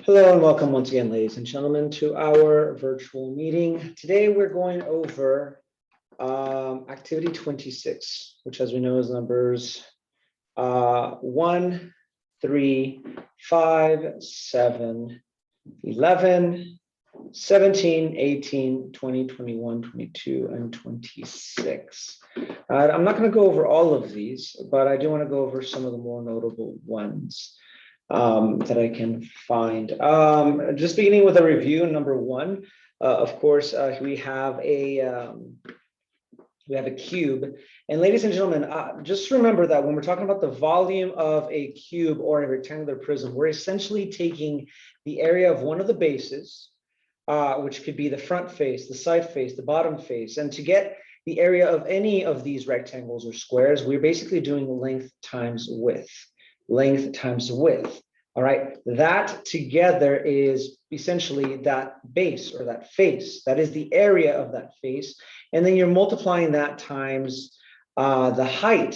Hello and welcome once again, ladies and gentlemen, to our virtual meeting. Today we're going over activity 26, which as we know is numbers 1, 3, 5, 7, 11, 17, 18, 20, 21, 22, and 26. I'm not going to go over all of these, but I do want to go over some of the more notable ones that I can find. Just beginning with a review, number one, of course, we have a cube. And ladies and gentlemen, just remember that when we're talking about the volume of a cube or a rectangular prism, we're essentially taking the area of one of the bases, which could be the front face, the side face, the bottom face. And to get the area of any of these rectangles or squares, we're basically doing length times width. Length times width. All right, that together is essentially that base or that face. That is the area of that face. And then you're multiplying that times the height.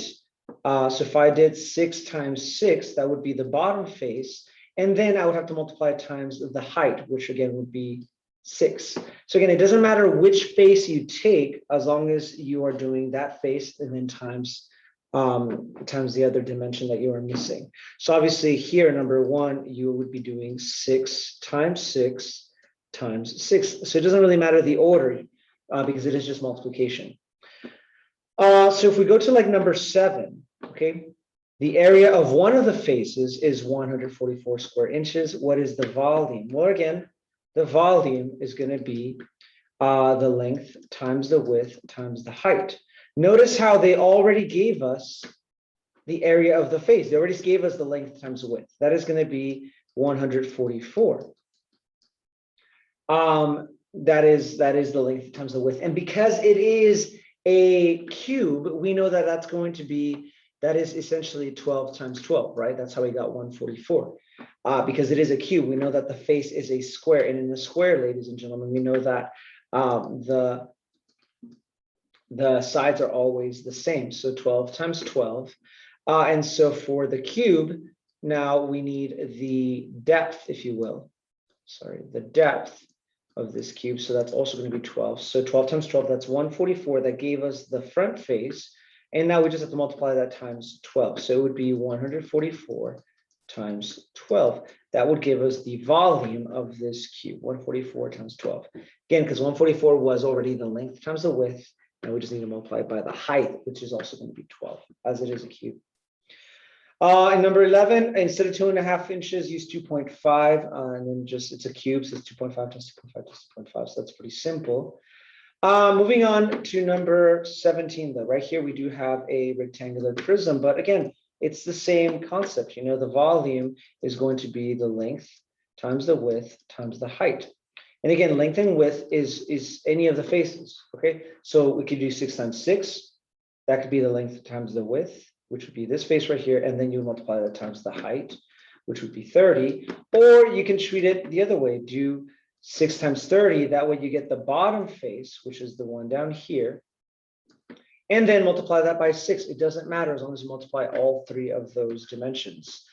So if I did 6 times 6, that would be the bottom face. And then I would have to multiply it times the height, which again would be 6. So again, it doesn't matter which face you take, as long as you are doing that face and then times the other dimension that you are missing. So obviously here, number one, you would be doing 6 times 6 times 6. So it doesn't really matter the order because it is just multiplication. So if we go to like number 7, okay, the area of one of the faces is 144 square inches. What is the volume? Well, again, the volume is going to be the length times the width times the height. Notice how they already gave us the area of the face. They already gave us the length times the width. That is going to be 144. That is the length times the width. And because it is a cube, we know that that's going to be, that is essentially 12 times 12, right? That's how we got 144. Because it is a cube, we know that the face is a square. And in the square, ladies and gentlemen, we know that the sides are always the same. So 12 times 12. And so for the cube, now we need the depth, if you will. Sorry, the depth of this cube. So that's also going to be 12. So 12 times 12, that's 144. That gave us the front face. And now we just have to multiply that times 12. So it would be 144 times 12. That would give us the volume of this cube, 144 times 12. Again, because 144 was already the length times the width. And we just need to multiply by the height, which is also going to be 12, as it is a cube. And number 11, instead of 2.5 inches, use 2.5, and then just, it's a cube, so it's 2.5 times 2.5 times 2.5, so that's pretty simple. Moving on to number 17, though, right here we do have a rectangular prism, but again, it's the same concept. You know, the volume is going to be the length times the width times the height. And again, length and width is any of the faces, okay? So we could do 6 times 6. That could be the length times the width, which would be this face right here. And then you multiply that times the height, which would be 30. Or you can treat it the other way. Do 6 times 30. That way you get the bottom face, which is the one down here. And then multiply that by 6. It doesn't matter as long as you multiply all 3 of those dimensions.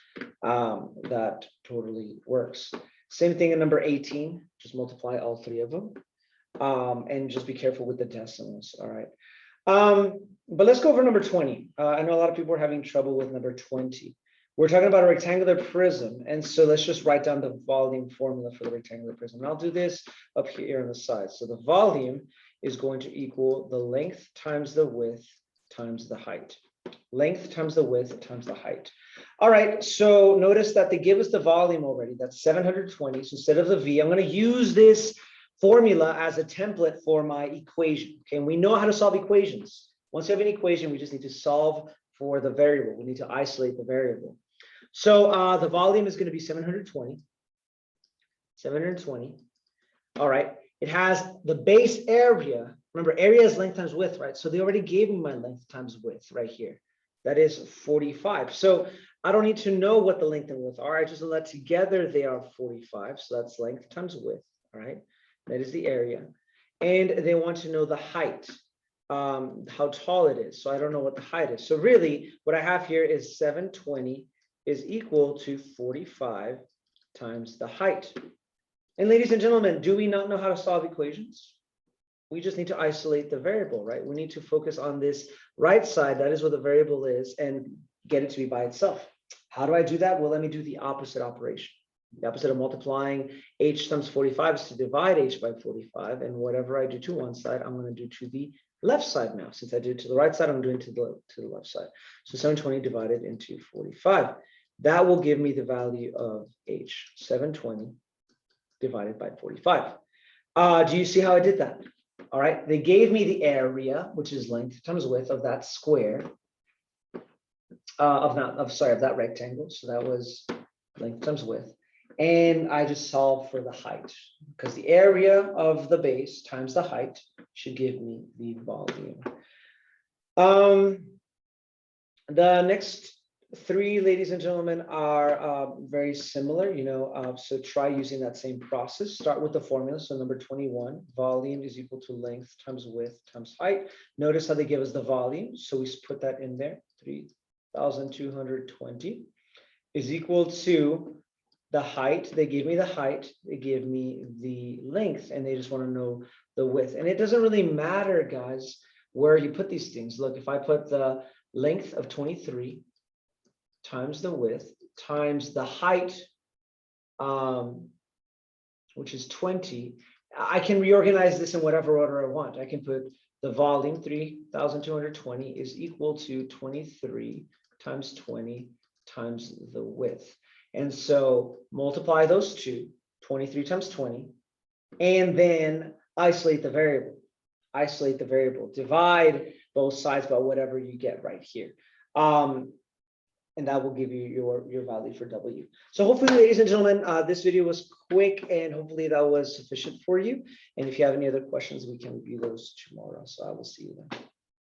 That totally works. Same thing in number 18, just multiply all 3 of them. And just be careful with the decimals, all right? But let's go over number 20. I know a lot of people are having trouble with number 20. We're talking about a rectangular prism. And so let's just write down the volume formula for the rectangular prism. And I'll do this up here on the side. So the volume is going to equal the length times the width times the height. Length times the width times the height. All right, so notice that they give us the volume already. That's 720. So instead of the V, I'm going to use this formula as a template for my equation. Okay, and we know how to solve equations. Once you have an equation, we just need to solve for the variable. We need to isolate the variable. So the volume is going to be 720. 720. All right. It has the base area. Remember, area is length times width, right? So they already gave me my length times width right here. That is 45. So I don't need to know what the length and width are. I just know that together they are 45. So that's length times width. All right. That is the area. And they want to know the height, how tall it is. So I don't know what the height is. So really what I have here is 720 is equal to 45 times the height. And ladies and gentlemen, do we not know how to solve equations? We just need to isolate the variable, right? We need to focus on this right side, that is what the variable is, and get it to be by itself. How do I do that? Well, let me do the opposite operation. The opposite of multiplying h times 45 is to divide h by 45, and whatever I do to one side, I'm going to do to the left side now. Since I did it to the right side, I'm doing to the left side. So 720 divided into 45. That will give me the value of h, 720 divided by 45. Do you see how I did that? All right, they gave me the area, which is length times width of that square, of that rectangle. So that was length times width. And I just solve for the height, because the area of the base times the height should give me the volume. The next three, ladies and gentlemen, are very similar, so try using that same process. Start with the formula. So number 21, volume is equal to length times width times height. Notice how they give us the volume. So we put that in there. 3,220 is equal to the height. They gave me the height, they gave me the length, and they just want to know the width. And it doesn't really matter, guys, where you put these things. Look, if I put the length of 23 times the width times the height, which is 20, I can reorganize this in whatever order I want. I can put the volume, 3,220, is equal to 23 times 20 times the width. And so multiply those two, 23 times 20, and then isolate the variable. Isolate the variable. Divide both sides by whatever you get right here. And that will give you your value for W. So hopefully, ladies and gentlemen, this video was quick, and hopefully that was sufficient for you. And if you have any other questions, we can review those tomorrow. So I will see you then.